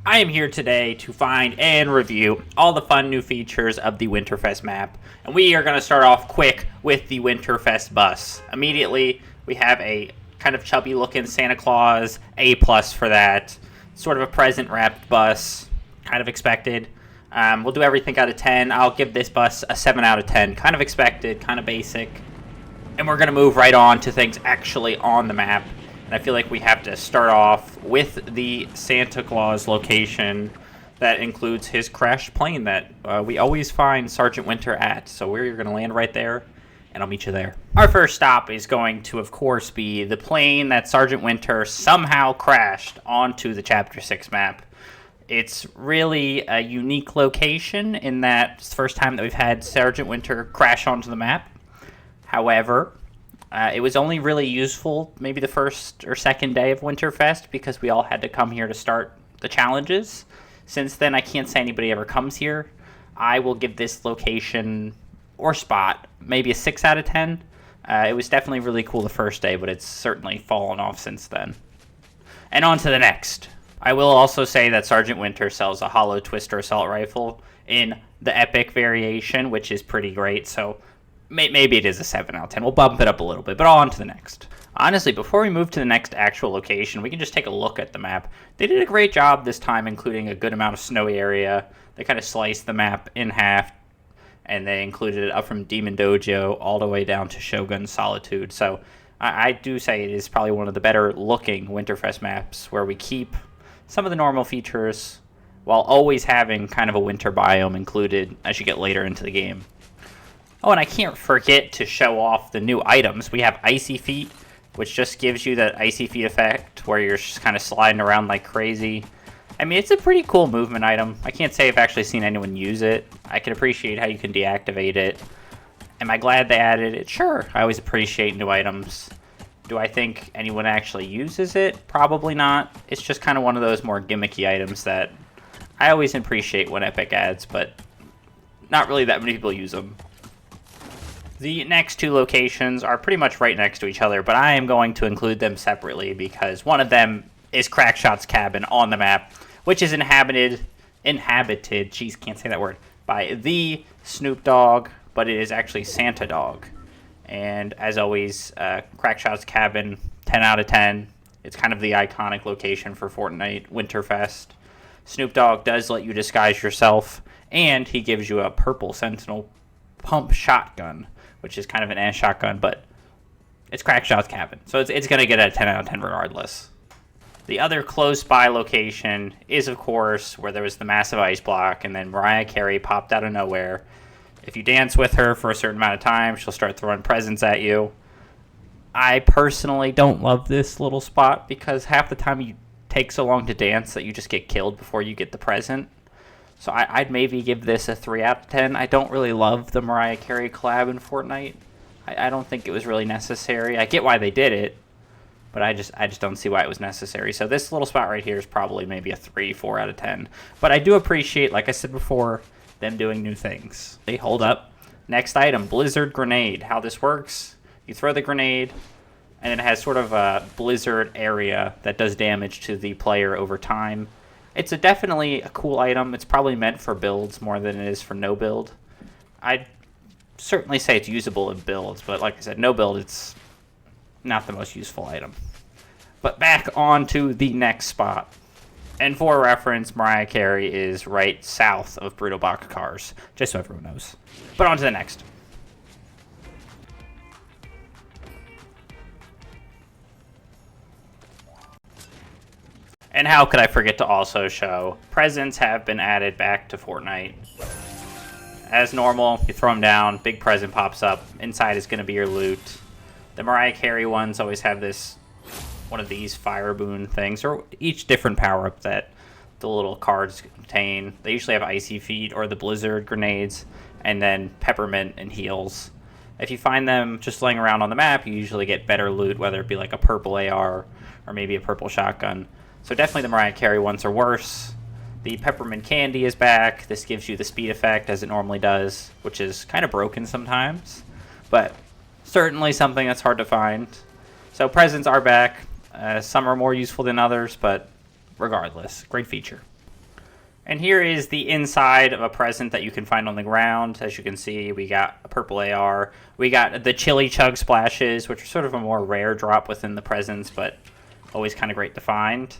I am here today to find and review all the fun new features of the Winterfest map. And we are going to start off quick with the Winterfest bus. Immediately, we have a kind of chubby looking Santa Claus, A+ for that. Sort of a present wrapped bus, kind of expected. We'll do everything out of 10. I'll give this bus a 7 out of 10. Kind of expected, kind of basic. And we're going to move right on to things actually on the map. And I feel like we have to start off with the Santa Claus location that includes his crashed plane that we always find Sergeant Winter at. So we're going to land right there, and I'll meet you there. Our first stop is going to, of course, be the plane that Sergeant Winter somehow crashed onto the Chapter 6 map. It's really a unique location in that it's the first time that we've had Sergeant Winter crash onto the map. However, it was only really useful maybe the first or second day of Winterfest because we all had to come here to start the challenges. Since then, I can't say anybody ever comes here. I will give this location or spot maybe a 6 out of 10. It was definitely really cool the first day, but it's certainly fallen off since then. And on to the next. I will also say that Sergeant Winter sells a hollow twister assault rifle in the epic variation, which is pretty great, so maybe it is a 7 out of 10. We'll bump it up a little bit, but on to the next. Honestly, before we move to the next actual location, we can just take a look at the map. They did a great job this time, including a good amount of snowy area. They kind of sliced the map in half, and they included it up from Demon Dojo all the way down to Shogun Solitude. So I do say it is probably one of the better looking Winterfest maps where we keep some of the normal features while always having kind of a winter biome included as you get later into the game. Oh, and I can't forget to show off the new items. We have Icy Feet, which just gives you that Icy Feet effect where you're just kind of sliding around like crazy. I mean, it's a pretty cool movement item. I can't say I've actually seen anyone use it. I can appreciate how you can deactivate it. Am I glad they added it? Sure. I always appreciate new items. Do I think anyone actually uses it? Probably not. It's just kind of one of those more gimmicky items that I always appreciate when Epic adds, but not really that many people use them. The next two locations are pretty much right next to each other, but I am going to include them separately because one of them is Crackshot's cabin on the map, which is inhabited, jeez, can't say that word, by the Snoop Dogg, but it is actually Santa Dog. And as always, Crackshot's cabin, 10 out of 10. It's kind of the iconic location for Fortnite Winterfest. Snoop Dogg does let you disguise yourself, and he gives you a purple Sentinel pump shotgun, which is kind of an ass shotgun, but it's Crackshot's cabin. So it's going to get a 10 out of 10 regardless. The other close by location is, of course, where there was the massive ice block, and then Mariah Carey popped out of nowhere. If you dance with her for a certain amount of time, she'll start throwing presents at you. I personally don't love this little spot because half the time you take so long to dance that you just get killed before you get the present. So I'd maybe give this a 3 out of 10. I don't really love the Mariah Carey collab in Fortnite. I don't think it was really necessary. I get why they did it, but I just don't see why it was necessary. So this little spot right here is probably maybe a 3, 4 out of 10. But I do appreciate, like I said before, them doing new things. They hold up. Next item, Blizzard Grenade. How this works, you throw the grenade, and it has sort of a blizzard area that does damage to the player over time. It's definitely a cool item. It's probably meant for builds more than it is for no build. I'd certainly say it's usable in builds, but like I said, no build, it's not the most useful item. But back on to the next spot. And for reference, Mariah Carey is right south of Brutal Box Cars, just so everyone knows. But on to the next. And how could I forget to also show presents have been added back to Fortnite. As normal, you throw them down, big present pops up. Inside is going to be your loot. The Mariah Carey ones always have one of these fire boon things, or each different power-up that the little cards contain. They usually have Icy Feet or the Blizzard grenades, and then Peppermint and heals. If you find them just laying around on the map, you usually get better loot, whether it be like a purple AR or maybe a purple shotgun. So definitely the Mariah Carey ones are worse. The Peppermint Candy is back. This gives you the speed effect as it normally does, which is kind of broken sometimes, but certainly something that's hard to find. So presents are back. Some are more useful than others, but regardless, great feature. And here is the inside of a present that you can find on the ground. As you can see, we got a purple AR. We got the chili chug splashes, which are sort of a more rare drop within the presents, but always kind of great to find.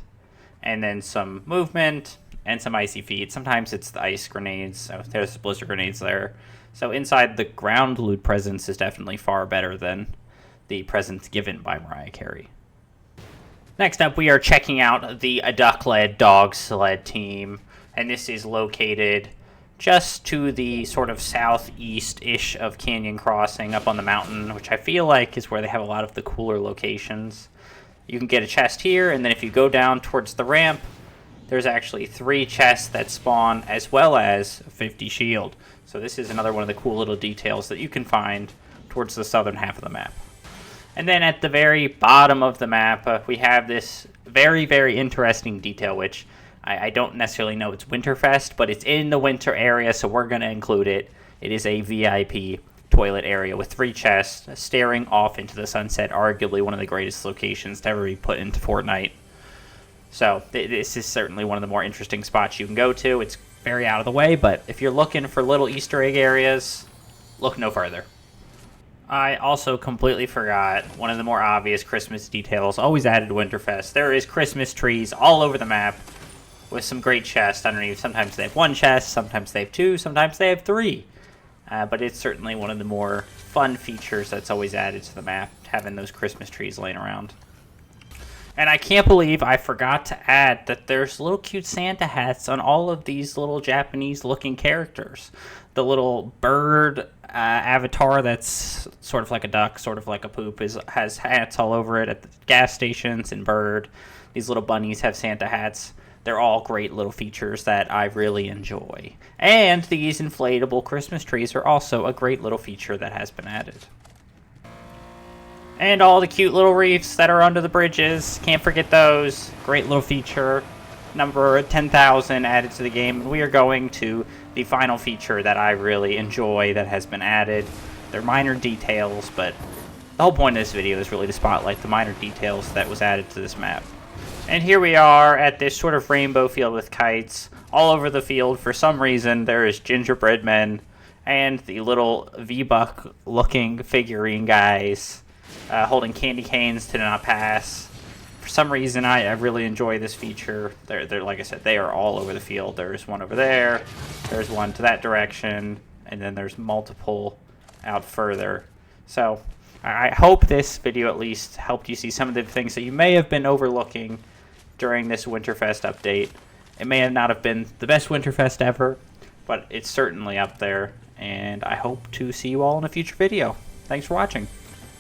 And then some movement and some icy feet. Sometimes it's the ice grenades. So there's the blizzard grenades there. So inside, the ground loot presents is definitely far better than the presents given by Mariah Carey. Next up, we are checking out the duck-led dog sled team. And this is located just to the sort of southeast-ish of Canyon Crossing up on the mountain, which I feel like is where they have a lot of the cooler locations. You can get a chest here, and then if you go down towards the ramp, there's actually 3 chests that spawn, as well as 50 shield. So this is another one of the cool little details that you can find towards the southern half of the map. And then at the very bottom of the map, we have this very, very interesting detail, which I don't necessarily know it's Winterfest, but it's in the winter area, so we're going to include it. It is a VIP toilet area with 3 chests staring off into the sunset, arguably one of the greatest locations to ever be put into Fortnite. So this is certainly one of the more interesting spots you can go to. It's very out of the way, but if you're looking for little Easter egg areas, look no further. I also completely forgot one of the more obvious Christmas details always added to Winterfest. There is Christmas trees all over the map, with some great chests underneath. Sometimes they have 1 chest, sometimes they have 2, sometimes they have 3. But it's certainly one of the more fun features that's always added to the map, having those Christmas trees laying around. And I can't believe I forgot to add that there's little cute Santa hats on all of these little Japanese-looking characters. The little bird avatar that's sort of like a duck, sort of like a poop, has hats all over it at the gas stations, and bird. These little bunnies have Santa hats. They're all great little features that I really enjoy. And these inflatable Christmas trees are also a great little feature that has been added. And all the cute little reefs that are under the bridges. Can't forget those. Great little feature. Number 10,000 added to the game. And we are going to the final feature that I really enjoy that has been added. They're minor details, but the whole point of this video is really to spotlight the minor details that was added to this map. And here we are at this sort of rainbow field with kites. All over the field, for some reason, there is gingerbread men and the little V-Buck looking figurine guys holding candy canes to not pass. For some reason, I really enjoy this feature. They're, like I said, they are all over the field. There's one over there, there's one to that direction, and then there's multiple out further. So I hope this video at least helped you see some of the things that you may have been overlooking during this Winterfest update. It may not have been the best Winterfest ever, but it's certainly up there, and I hope to see you all in a future video. Thanks for watching.